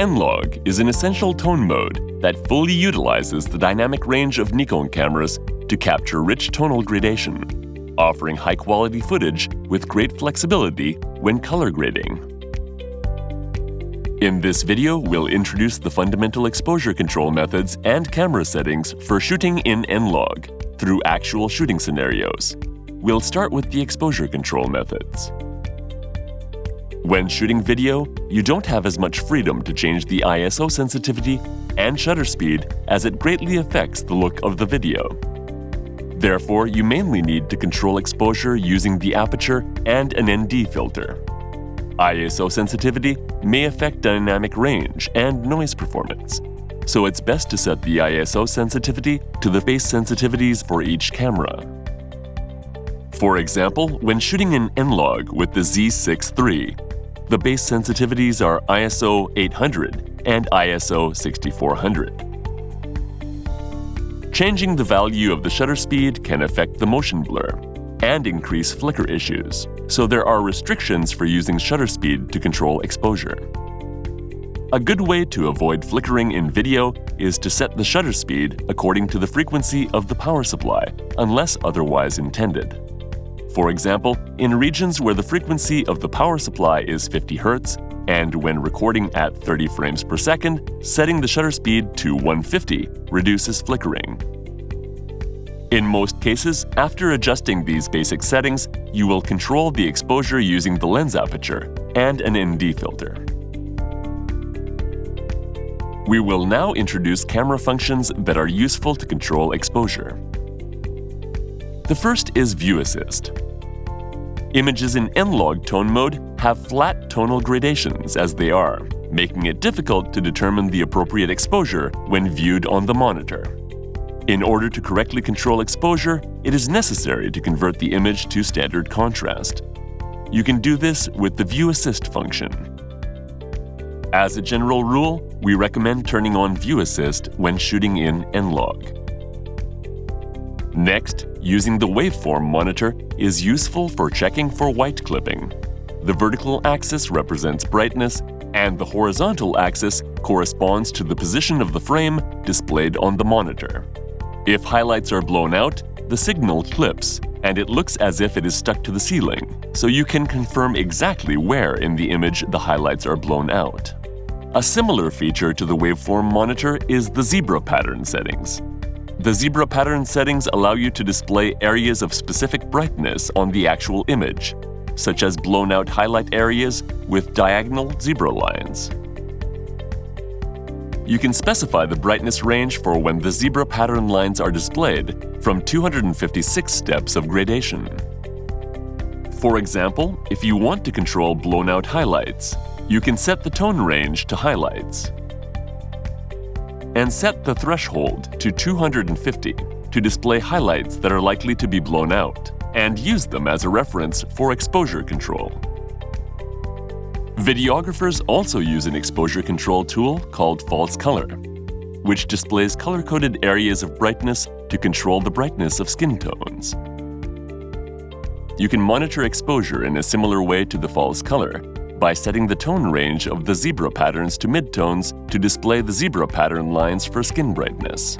N-Log is an essential tone mode that fully utilizes the dynamic range of Nikon cameras to capture rich tonal gradation, offering high-quality footage with great flexibility when color grading. In this video, we'll introduce the fundamental exposure control methods and camera settings for shooting in N-Log through actual shooting scenarios. We'll start with the exposure control methods. When shooting video, you don't have as much freedom to change the ISO sensitivity and shutter speed as it greatly affects the look of the video. Therefore, you mainly need to control exposure using the aperture and an ND filter. ISO sensitivity may affect dynamic range and noise performance, so it's best to set the ISO sensitivity to the base sensitivities for each camera. For example, when shooting in N-Log with the Z6 III, the base sensitivities are ISO 800 and ISO 6400. Changing the value of the shutter speed can affect the motion blur and increase flicker issues, so there are restrictions for using shutter speed to control exposure. A good way to avoid flickering in video is to set the shutter speed according to the frequency of the power supply, unless otherwise intended. For example, in regions where the frequency of the power supply is 50 Hz, and when recording at 30 frames per second, setting the shutter speed to 150 reduces flickering. In most cases, after adjusting these basic settings, you will control the exposure using the lens aperture and an ND filter. We will now introduce camera functions that are useful to control exposure. The first is View Assist. Images in N-Log tone mode have flat tonal gradations as they are, making it difficult to determine the appropriate exposure when viewed on the monitor. In order to correctly control exposure, it is necessary to convert the image to standard contrast. You can do this with the View Assist function. As a general rule, we recommend turning on View Assist when shooting in N-Log. Next, using the waveform monitor is useful for checking for white clipping. The vertical axis represents brightness, and the horizontal axis corresponds to the position of the frame displayed on the monitor. If highlights are blown out, the signal clips, and it looks as if it is stuck to the ceiling, so you can confirm exactly where in the image the highlights are blown out. A similar feature to the waveform monitor is the zebra pattern settings. The zebra pattern settings allow you to display areas of specific brightness on the actual image, such as blown-out highlight areas with diagonal zebra lines. You can specify the brightness range for when the zebra pattern lines are displayed from 256 steps of gradation. For example, if you want to control blown-out highlights, you can set the tone range to highlights and set the threshold to 250 to display highlights that are likely to be blown out, and use them as a reference for exposure control. Videographers also use an exposure control tool called false color, which displays color-coded areas of brightness to control the brightness of skin tones. You can monitor exposure in a similar way to the false color by setting the tone range of the zebra patterns to midtones to display the zebra pattern lines for skin brightness.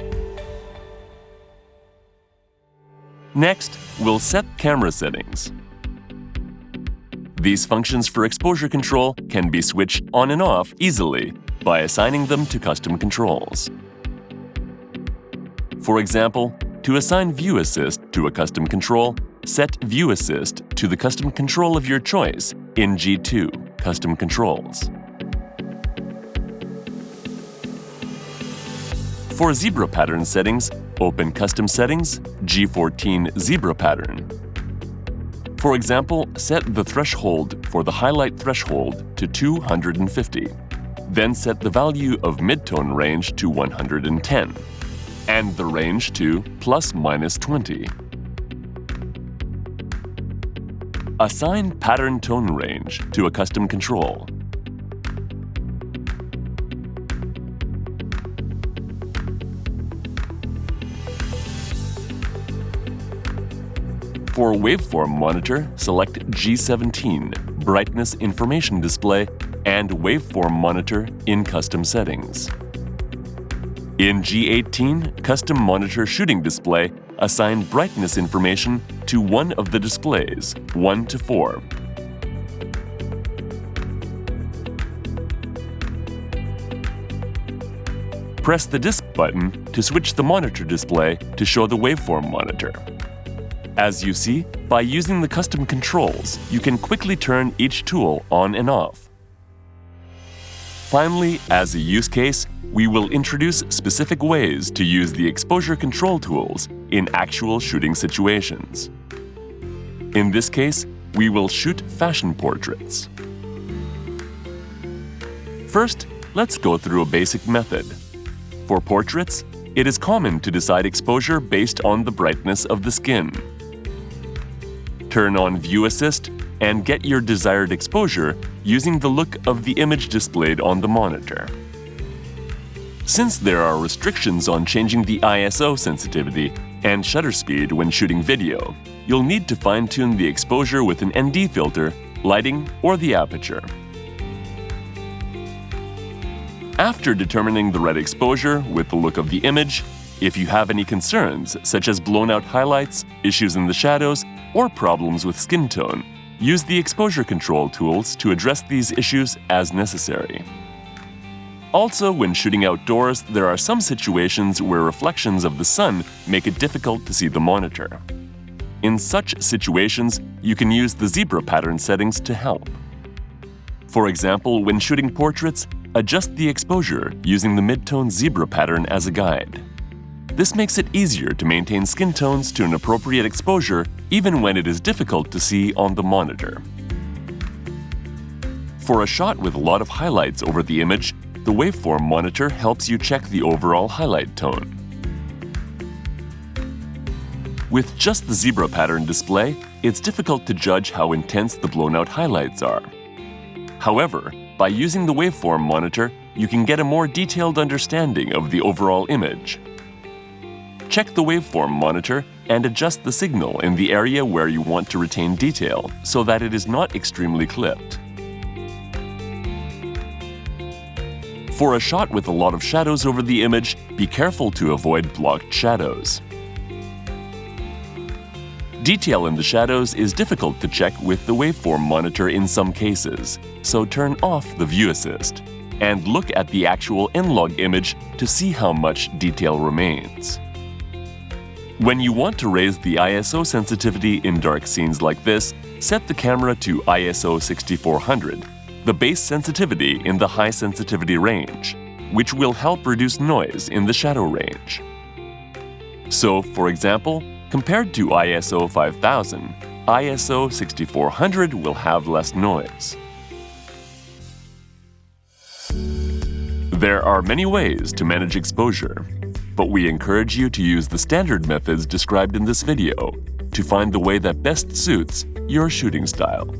Next, we'll set camera settings. These functions for exposure control can be switched on and off easily by assigning them to custom controls. For example, to assign View Assist to a custom control, set View Assist to the custom control of your choice in G2 Custom Controls. For zebra pattern settings, open Custom Settings, G14 Zebra Pattern. For example, set the threshold for the highlight threshold to 250. Then set the value of midtone range to 110 and the range to ±20. Assign Pattern Tone Range to a custom control. For Waveform Monitor, select G17 Brightness Information Display and Waveform Monitor in Custom Settings. In G18, Custom Monitor Shooting Display, assign brightness information to one of the displays, 1 to 4. Press the Disk button to switch the monitor display to show the Waveform Monitor. As you see, by using the custom controls, you can quickly turn each tool on and off. Finally, as a use case, we will introduce specific ways to use the exposure control tools in actual shooting situations. In this case, we will shoot fashion portraits. First, let's go through a basic method. For portraits, it is common to decide exposure based on the brightness of the skin. Turn on View Assist and get your desired exposure using the look of the image displayed on the monitor. Since there are restrictions on changing the ISO sensitivity and shutter speed when shooting video, you'll need to fine-tune the exposure with an ND filter, lighting, or the aperture. After determining the right exposure with the look of the image, if you have any concerns such as blown-out highlights, issues in the shadows, or problems with skin tone, use the exposure control tools to address these issues as necessary. Also, when shooting outdoors, there are some situations where reflections of the sun make it difficult to see the monitor. In such situations, you can use the zebra pattern settings to help. For example, when shooting portraits, adjust the exposure using the mid-tone zebra pattern as a guide. This makes it easier to maintain skin tones to an appropriate exposure even when it is difficult to see on the monitor. For a shot with a lot of highlights over the image, the Waveform Monitor helps you check the overall highlight tone. With just the zebra pattern display, it's difficult to judge how intense the blown-out highlights are. However, by using the Waveform Monitor, you can get a more detailed understanding of the overall image. Check the Waveform Monitor and adjust the signal in the area where you want to retain detail so that it is not extremely clipped. For a shot with a lot of shadows over the image, be careful to avoid blocked shadows. Detail in the shadows is difficult to check with the Waveform Monitor in some cases, so turn off the View Assist and look at the actual N-Log image to see how much detail remains. When you want to raise the ISO sensitivity in dark scenes like this, set the camera to ISO 6400, the base sensitivity in the high sensitivity range, which will help reduce noise in the shadow range. So, for example, compared to ISO 5000, ISO 6400 will have less noise. There are many ways to manage exposure, but we encourage you to use the standard methods described in this video to find the way that best suits your shooting style.